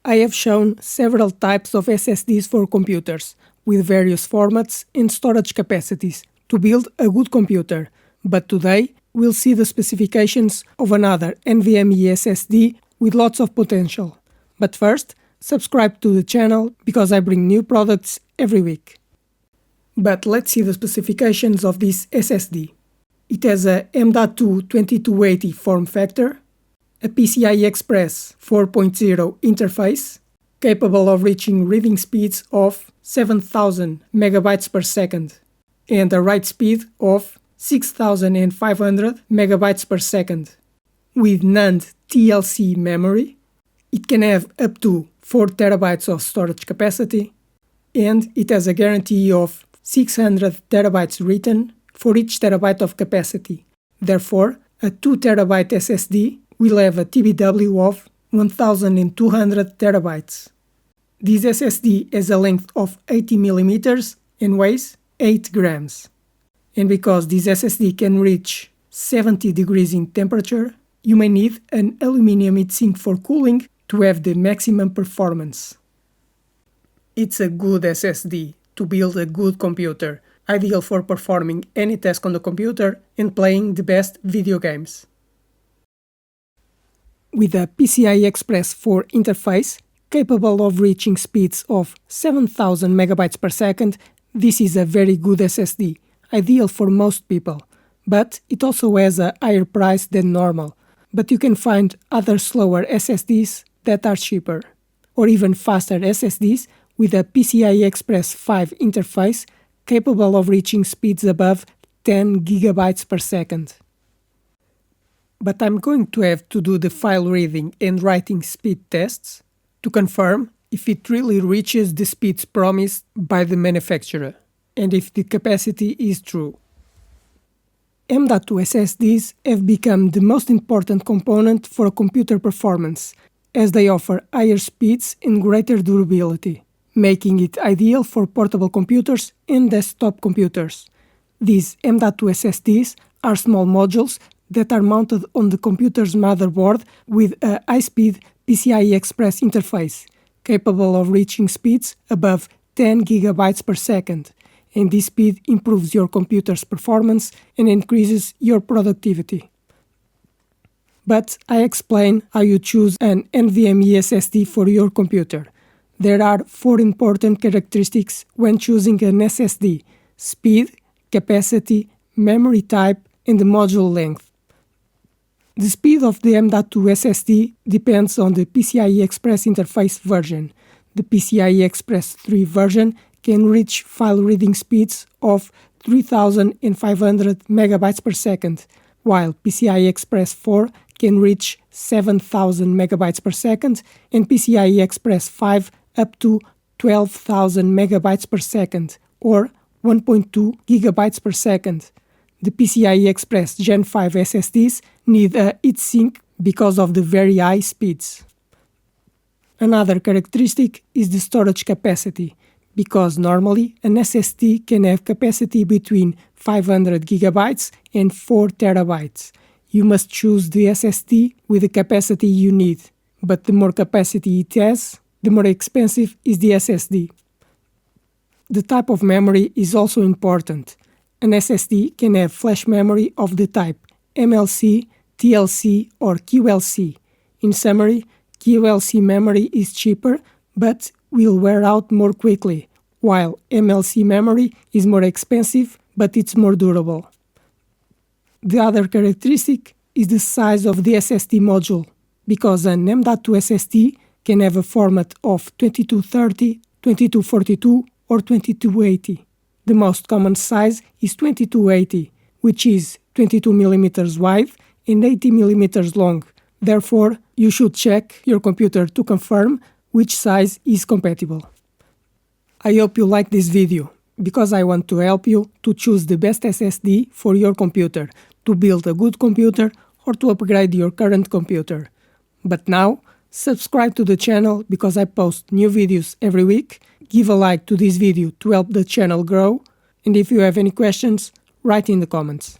I have shown several types of SSDs for computers, with various formats and storage capacities, to build a good computer. But today, we'll see the specifications of another NVMe SSD with lots of potential. But first, subscribe to the channel because I bring new products every week. But let's see the specifications of this SSD. It has a M.2 2280 form factor, a PCIe Express 4.0 interface, capable of reaching reading speeds of 7,000 megabytes per second, and a write speed of 6,500 megabytes per second. With NAND TLC memory, it can have up to 4 terabytes of storage capacity, and it has a guarantee of 600 terabytes written for each terabyte of capacity. Therefore, a 2 terabyte SSD will have a TBW of 1200 terabytes. This SSD has a length of 80 mm and weighs 8 grams. And because this SSD can reach 70 degrees in temperature, you may need an aluminum heatsink for cooling to have the maximum performance. It's a good SSD to build a good computer, ideal for performing any task on the computer and playing the best video games. With a PCIe Express 4 interface, capable of reaching speeds of 7,000 megabytes per second, this is a very good SSD, ideal for most people. But it also has a higher price than normal. But you can find other slower SSDs that are cheaper, or even faster SSDs with a PCIe Express 5 interface capable of reaching speeds above 10 gigabytes per second. But I'm going to have to do the file reading and writing speed tests to confirm if it really reaches the speeds promised by the manufacturer, and if the capacity is true. M.2 SSDs have become the most important component for computer performance, as they offer higher speeds and greater durability, making it ideal for portable computers and desktop computers. These M.2 SSDs are small modules that are mounted on the computer's motherboard with a high-speed PCIe Express interface, capable of reaching speeds above 10 gigabytes per second, and this speed improves your computer's performance and increases your productivity. But I explain how you choose an NVMe SSD for your computer. There are 4 important characteristics when choosing an SSD: speed, capacity, memory type, and the module length. The speed of the M.2 SSD depends on the PCIe Express interface version. The PCIe Express 3 version can reach file reading speeds of 3,500 megabytes per second, while PCIe Express 4 can reach 7,000 megabytes per second, and PCIe Express 5 up to 12,000 megabytes per second, or 1.2 gigabytes per second. The PCIe Express Gen4 SSDs need a heatsink because of the very high speeds. Another characteristic is the storage capacity, because normally an SSD can have capacity between 500 gigabytes and 4 terabytes. You must choose the SSD with the capacity you need, but the more capacity it has, the more expensive is the SSD. The type of memory is also important. An SSD can have flash memory of the type MLC, TLC, or QLC. In summary, QLC memory is cheaper but will wear out more quickly, while MLC memory is more expensive but it's more durable. The other characteristic is the size of the SSD module, because an M.2 SSD can have a format of 2230, 2242, or 2280. The most common size is 2280, which is 22 mm wide and 80 mm long. Therefore, you should check your computer to confirm which size is compatible. I hope you like this video, because I want to help you to choose the best SSD for your computer, to build a good computer or to upgrade your current computer. But now, subscribe to the channel because I post new videos every week. Give a like to this video to help the channel grow, and if you have any questions, write in the comments.